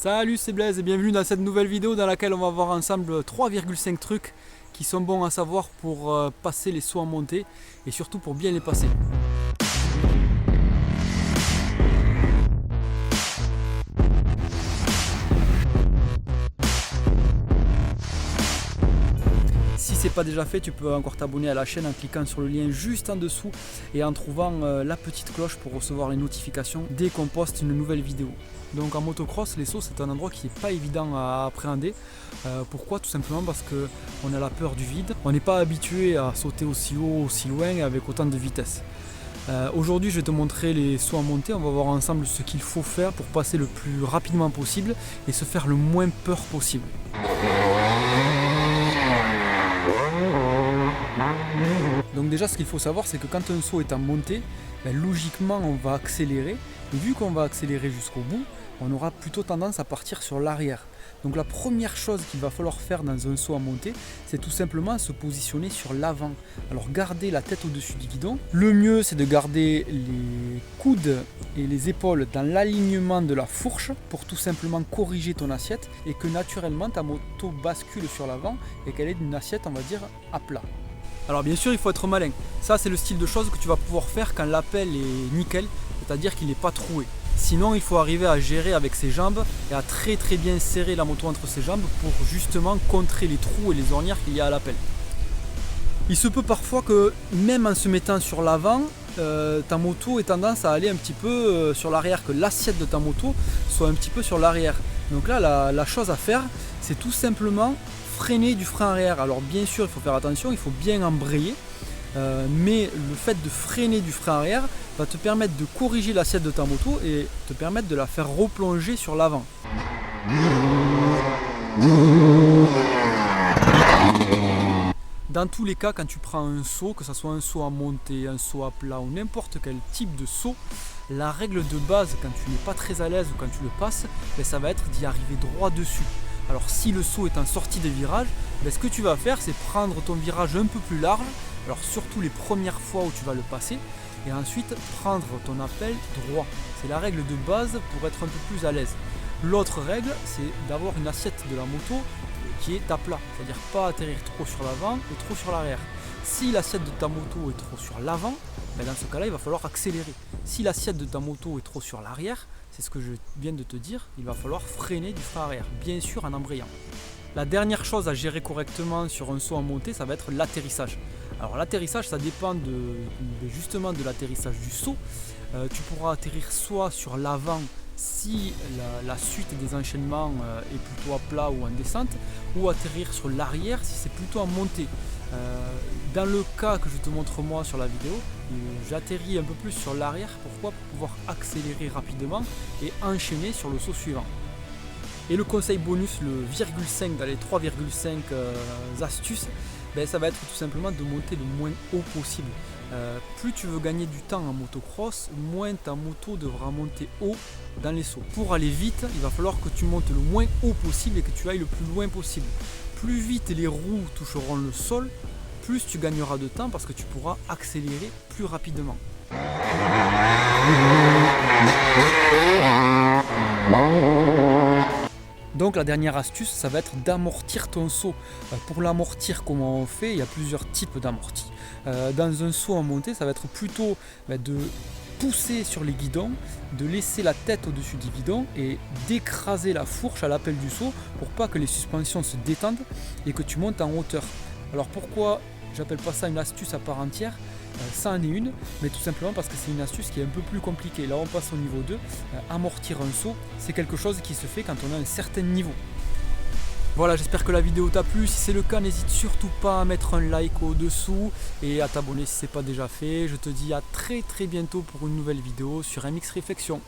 Salut, c'est Blaise et bienvenue dans cette nouvelle vidéo dans laquelle on va voir ensemble 3,5 trucs qui sont bons à savoir pour passer les sauts en montée et surtout pour bien les passer. Si ce n'est pas déjà fait, tu peux encore t'abonner à la chaîne en cliquant sur le lien juste en dessous et en trouvant la petite cloche pour recevoir les notifications dès qu'on poste une nouvelle vidéo. Donc en motocross, les sauts c'est un endroit qui n'est pas évident à appréhender. Pourquoi? Tout simplement parce qu'on a la peur du vide. On n'est pas habitué à sauter aussi haut, aussi loin et avec autant de vitesse. Aujourd'hui je vais te montrer les sauts en montée. On va voir ensemble ce qu'il faut faire pour passer le plus rapidement possible et se faire le moins peur possible. Donc déjà ce qu'il faut savoir c'est que quand un saut est en montée, logiquement on va accélérer. Et vu qu'on va accélérer jusqu'au bout, on aura plutôt tendance à partir sur l'arrière. Donc la première chose qu'il va falloir faire dans un saut en montée, c'est tout simplement se positionner sur l'avant. Alors garder la tête au-dessus du guidon. Le mieux c'est de garder les coudes et les épaules dans l'alignement de la fourche pour tout simplement corriger ton assiette et que naturellement ta moto bascule sur l'avant et qu'elle ait une assiette, on va dire, à plat. Alors bien sûr il faut être malin, ça c'est le style de choses que tu vas pouvoir faire quand l'appel est nickel, c'est-à-dire qu'il n'est pas troué. Sinon il faut arriver à gérer avec ses jambes et à très bien serrer la moto entre ses jambes pour justement contrer les trous et les ornières qu'il y a à l'appel. Il se peut parfois que même en se mettant sur l'avant, ta moto ait tendance à aller un petit peu sur l'arrière, que l'assiette de ta moto soit un petit peu sur l'arrière. Donc là la chose à faire c'est tout simplement freiner du frein arrière. Alors bien sûr il faut faire attention, il faut bien embrayer, mais le fait de freiner du frein arrière va te permettre de corriger l'assiette de ta moto et te permettre de la faire replonger sur l'avant. Dans tous les cas, quand tu prends un saut, que ce soit un saut à montée, un saut à plat ou n'importe quel type de saut, la règle de base quand tu n'es pas très à l'aise ou quand tu le passes, ça va être d'y arriver droit dessus. Alors si le saut est en sortie de virage, ce que tu vas faire c'est prendre ton virage un peu plus large, alors surtout les premières fois où tu vas le passer, et ensuite prendre ton appel droit. C'est la règle de base pour être un peu plus à l'aise. L'autre règle c'est d'avoir une assiette de la moto qui est à plat, c'est-à-dire pas atterrir trop sur l'avant et trop sur l'arrière. Si l'assiette de ta moto est trop sur l'avant, dans ce cas-là il va falloir accélérer. Si l'assiette de ta moto est trop sur l'arrière, c'est ce que je viens de te dire, il va falloir freiner du frein arrière, bien sûr en embrayant. La dernière chose à gérer correctement sur un saut en montée, ça va être l'atterrissage. Alors l'atterrissage, ça dépend justement de l'atterrissage du saut. Tu pourras atterrir soit sur l'avant si la suite des enchaînements est plutôt à plat ou en descente, ou atterrir sur l'arrière si c'est plutôt en montée. Dans le cas que je te montre moi sur la vidéo, j'atterris un peu plus sur l'arrière. Pourquoi? Pour pouvoir accélérer rapidement et enchaîner sur le saut suivant. Et le conseil bonus, le 0,5 dans les 3,5 astuces, ça va être tout simplement de monter le moins haut possible. Plus tu veux gagner du temps en motocross, moins ta moto devra monter haut dans les sauts. Pour aller vite, il va falloir que tu montes le moins haut possible et que tu ailles le plus loin possible. Plus vite les roues toucheront le sol, plus tu gagneras de temps parce que tu pourras accélérer plus rapidement. Donc la dernière astuce, ça va être d'amortir ton saut. Pour l'amortir, comment on fait? Il y a plusieurs types d'amortis. Dans un saut en montée, ça va être plutôt de pousser sur les guidons, de laisser la tête au-dessus du guidon et d'écraser la fourche à l'appel du saut pour pas que les suspensions se détendent et que tu montes en hauteur. Alors pourquoi j'appelle pas ça une astuce à part entière? Ça en est une, mais tout simplement parce que c'est une astuce qui est un peu plus compliquée. Là on passe au niveau 2, amortir un saut, c'est quelque chose qui se fait quand on a un certain niveau. Voilà, j'espère que la vidéo t'a plu. Si c'est le cas, n'hésite surtout pas à mettre un like au-dessous et à t'abonner si ce n'est pas déjà fait. Je te dis à très bientôt pour une nouvelle vidéo sur MX Réflexion.